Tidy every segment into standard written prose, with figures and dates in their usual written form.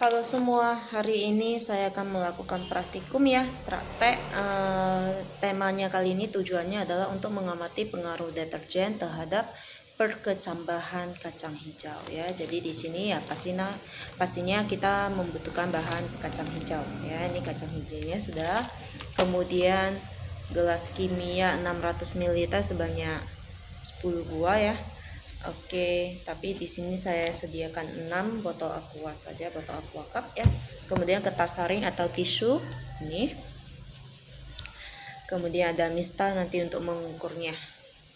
Halo semua, hari ini saya akan melakukan praktikum ya, praktek. Temanya kali ini tujuannya adalah untuk mengamati pengaruh deterjen terhadap perkecambahan kacang hijau ya. Jadi di sini ya pastinya kita membutuhkan bahan kacang hijau ya. Ini kacang hijaunya sudah. Kemudian gelas kimia 600 ml sebanyak 10 buah ya. Oke, tapi di sini saya sediakan 6 botol aqua saja, botol aqua cup ya. Kemudian kertas saring atau tisu ini. Kemudian ada mista nanti untuk mengukurnya.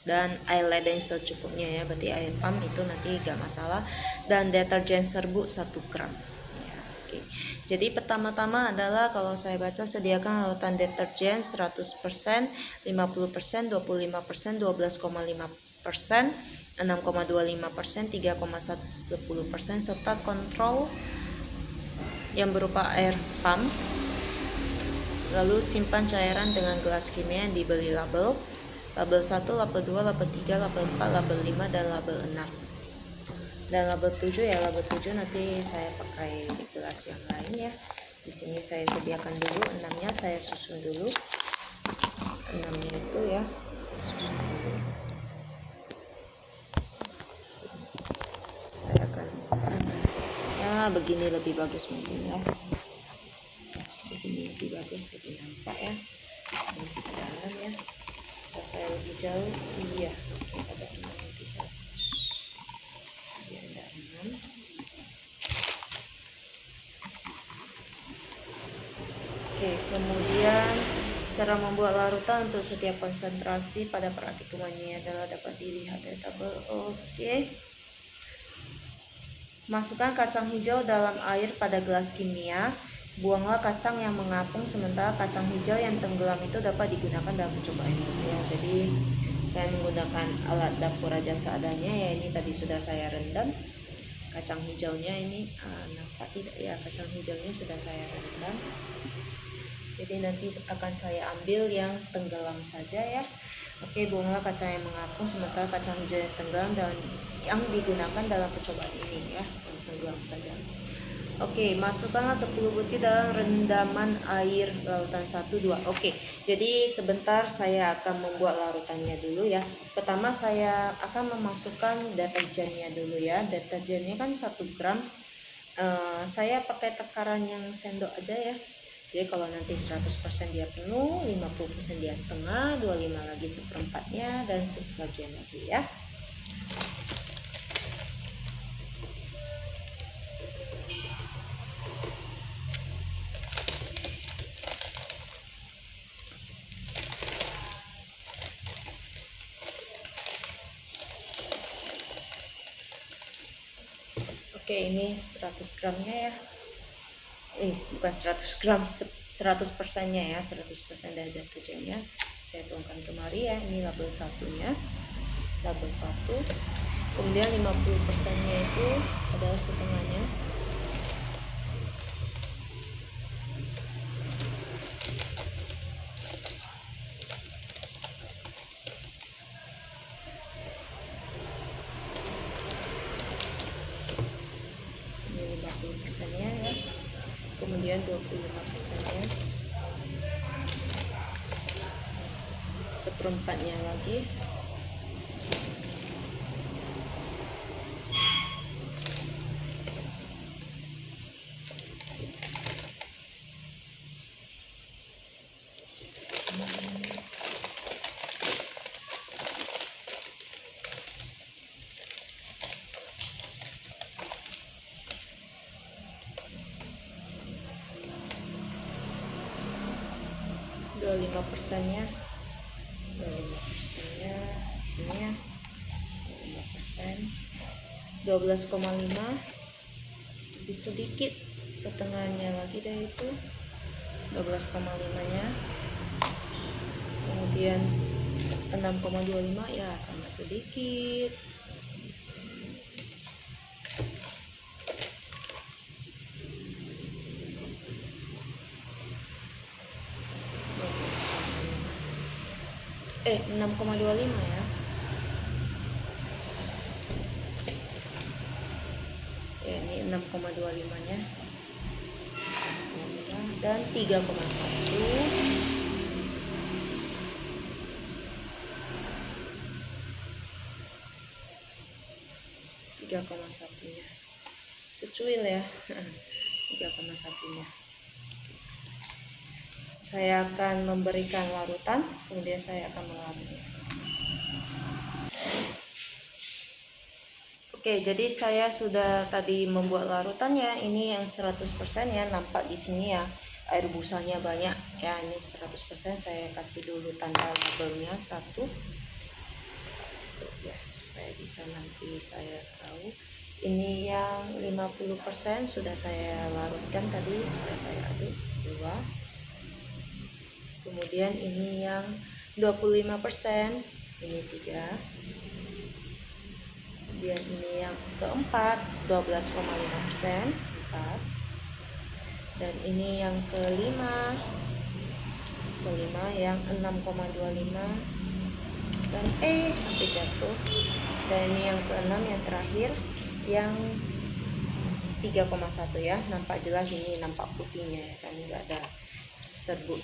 Dan air ledeng secukupnya ya, berarti air pump itu nanti gak masalah. Dan deterjen serbuk 1 gram. Ya, oke. Jadi pertama-tama adalah kalau saya baca sediakan larutan deterjen 100%, 50%, 25%, 12,5%. 6,25%, 3,10% serta kontrol yang berupa air pump. Lalu simpan cairan dengan gelas kimia yang diberi label 1, label 2, label 3, label 4, label 5 dan label 6. Dan label 7 ya, label 7 nanti saya pakai gelas yang lain ya. Di sini saya sediakan dulu 6-nya, saya susun dulu. 6-nya itu ya, saya susun dulu. Saya akan ya begini lebih bagus mungkin ya, begini lebih bagus, lebih nampak ya, lebih dalam ya. Kalau saya lebih jauh iya, oke, ada 6 lebih bagus ya, ada 6. Oke, kemudian cara membuat larutan untuk setiap konsentrasi pada praktikuman ini adalah dapat dilihat dari tabel. Oke. Masukkan kacang hijau dalam air pada gelas kimia. Buanglah kacang yang mengapung, sementara kacang hijau yang tenggelam itu dapat digunakan dalam percobaan ini ya. Jadi saya menggunakan alat dapur aja seadanya ya. Ini tadi sudah saya rendam. Kacang hijaunya ini nampak tidak ya, kacang hijaunya sudah saya rendam. Jadi nanti akan saya ambil yang tenggelam saja ya. Oke, buanglah kacang yang mengapung sementara kacang hijau yang tenggelam dan yang digunakan dalam percobaan ini ya, yang tenggelam saja. Oke, masukkanlah 10 butir dalam rendaman air larutan 1, 2. Oke, jadi sebentar saya akan membuat larutannya dulu ya. Pertama saya akan memasukkan deterjennya dulu ya. Deterjennya kan 1 gram. Saya pakai takaran yang sendok aja ya. Jadi kalau nanti 100% dia penuh, 50% dia setengah, 25 lagi seperempatnya, dan sebagian lagi ya. Oke, ini 100 gramnya ya. Bukan 100 gram, 100%-nya ya, 100% dari deterjennya saya tuangkan kemari ya. Ini label satunya, label 1. Kemudian 50%-nya itu adalah setengahnya. Ini 50%-nya ya. Kemudian 25%-nya, seperempatnya lagi, dua 5%-nya, 25%-nya di sini ya, 5%, 12,5, lebih sedikit setengahnya lagi dari itu, 12,5-nya, kemudian 6,25 ya sama sedikit, eh 6,25 ya. Ya, ini 6,25-nya. dan 3,1. 3,1-nya secuil ya. 3,1-nya saya akan memberikan larutan, kemudian saya akan melarutnya. Oke, jadi saya sudah tadi membuat larutannya. Ini yang 100% ya, nampak di sini ya, air busanya banyak ya. Ini 100%. Saya kasih dulu tanda labelnya 1 ya, supaya bisa nanti saya tahu. Ini yang 50% sudah saya larutkan tadi, sudah saya aduk 2. Kemudian ini yang 25%, ini 3. Kemudian ini yang keempat 12,5%, 4. Dan ini yang kelima yang 6,25, dan hampir jatuh. Dan ini yang keenam, yang terakhir, yang 3,1 ya. Nampak jelas, ini nampak putihnya ya, kan nggak ada serbuk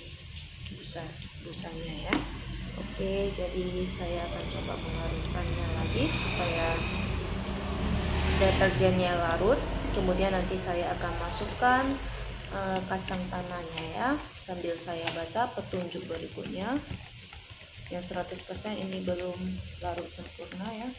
busanya ya. Oke, jadi saya akan coba melarutkannya lagi supaya deterjennya larut. Kemudian nanti saya akan masukkan kacang tanahnya ya, sambil saya baca petunjuk berikutnya. Yang 100% ini belum larut sempurna ya.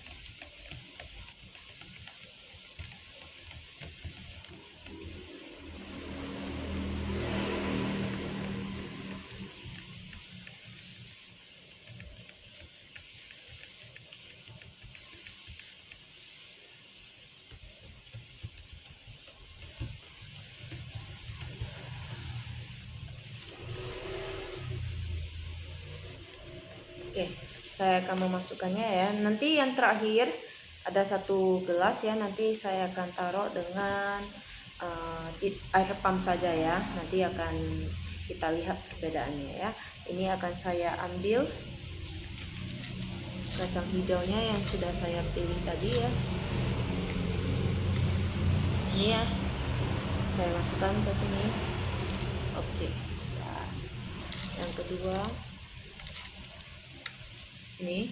Oke, saya akan memasukkannya ya. Nanti yang terakhir ada 1 gelas ya. Nanti saya akan taruh dengan air pump saja ya. Nanti akan kita lihat perbedaannya ya. Ini akan saya ambil kacang hijaunya yang sudah saya pilih tadi ya. Ini ya, saya masukkan ke sini. Oke. Ya. Yang kedua, ini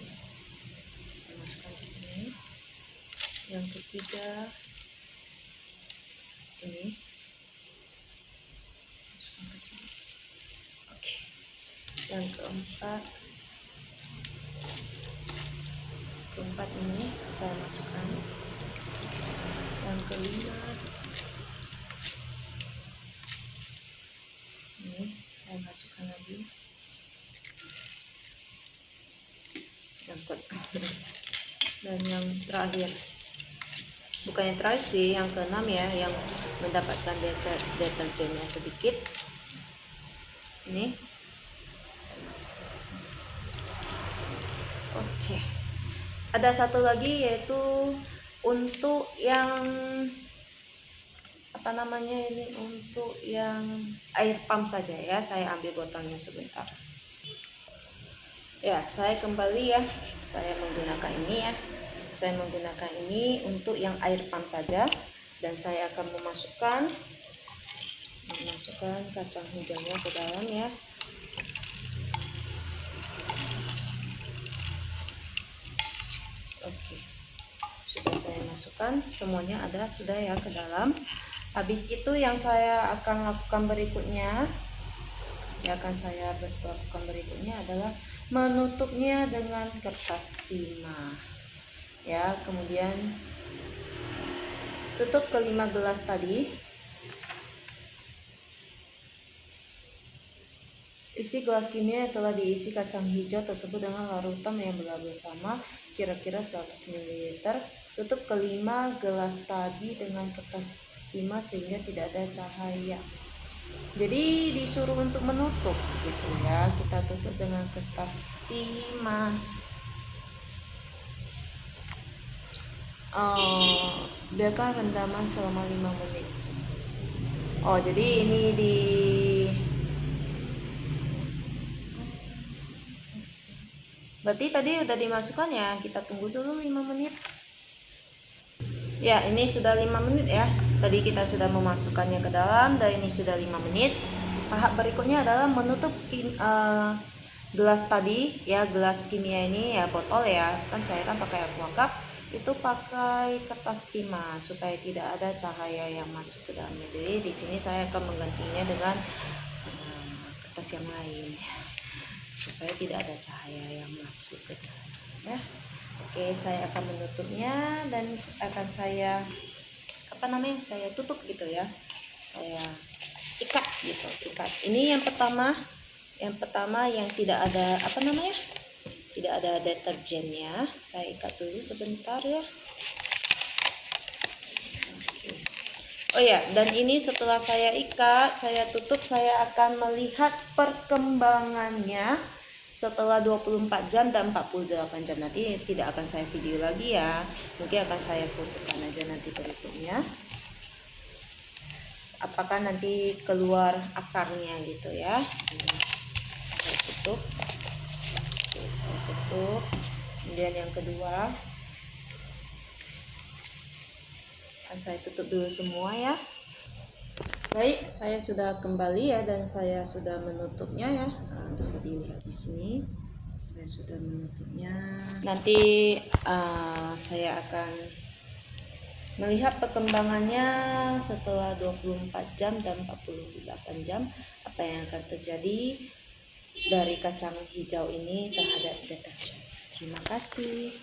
saya masukkan ke sini. Yang ketiga, ini masukkan ke sini. Oke. Yang keempat ini saya masukkan. Yang kelima, ini saya masukkan lagi. Dan yang terakhir, bukan yang terakhir sih, yang keenam ya, yang mendapatkan deterjennya sedikit. Ini saya masukkan ke sini. Oke. Ada satu lagi, yaitu untuk yang apa namanya ini, untuk yang air pump saja ya. Saya ambil botolnya sebentar. Ya, saya kembali ya. Saya menggunakan ini ya. Saya menggunakan ini untuk yang air pump saja, dan saya akan memasukkan kacang hijaunya ke dalam ya. Oke, sudah saya masukkan semuanya, ada sudah ya ke dalam. Habis itu yang saya akan lakukan berikutnya adalah menutupnya dengan kertas timah ya. Kemudian tutup ke 5 gelas tadi. Isi gelas kimia yang telah diisi kacang hijau tersebut dengan larutan yang berlabel sama, kira-kira 100 ml. Tutup ke 5 gelas tadi dengan kertas timah sehingga tidak ada cahaya. Jadi disuruh untuk menutup gitu ya. Kita tutup dengan kertas timah. Biarkan rendaman selama 5 menit. Jadi ini berarti tadi udah dimasukkan ya. Kita tunggu dulu 5 menit. Ya, ini sudah 5 menit ya. Tadi kita sudah memasukkannya ke dalam dan ini sudah 5 menit. Tahap berikutnya adalah menutup gelas tadi ya, gelas kimia ini ya, botol ya. Kan saya kan pakai aqua cup, itu pakai kertas timah supaya tidak ada cahaya yang masuk ke dalamnya. Jadi di sini saya akan menggantinya dengan kertas yang lain supaya tidak ada cahaya yang masuk ke dalam ya. Oke, saya akan menutupnya dan akan saya saya tutup gitu ya, saya ikat gitu, ikat. Ini yang pertama yang tidak ada tidak ada deterjennya, saya ikat dulu sebentar ya. Oh ya, dan ini setelah saya ikat, saya tutup, saya akan melihat perkembangannya setelah 24 jam dan 48 jam. Nanti tidak akan saya video lagi ya, mungkin akan saya fotokan aja nanti berikutnya, apakah nanti keluar akarnya gitu ya. Saya tutup. Oke, saya tutup. Kemudian yang kedua saya tutup dulu semua ya. Baik, saya sudah kembali ya, dan saya sudah menutupnya ya. Nah, bisa dilihat di sini, saya sudah menutupnya. Nanti saya akan melihat perkembangannya setelah 24 jam dan 48 jam, apa yang akan terjadi dari kacang hijau ini terhadap deterjen. Terima kasih.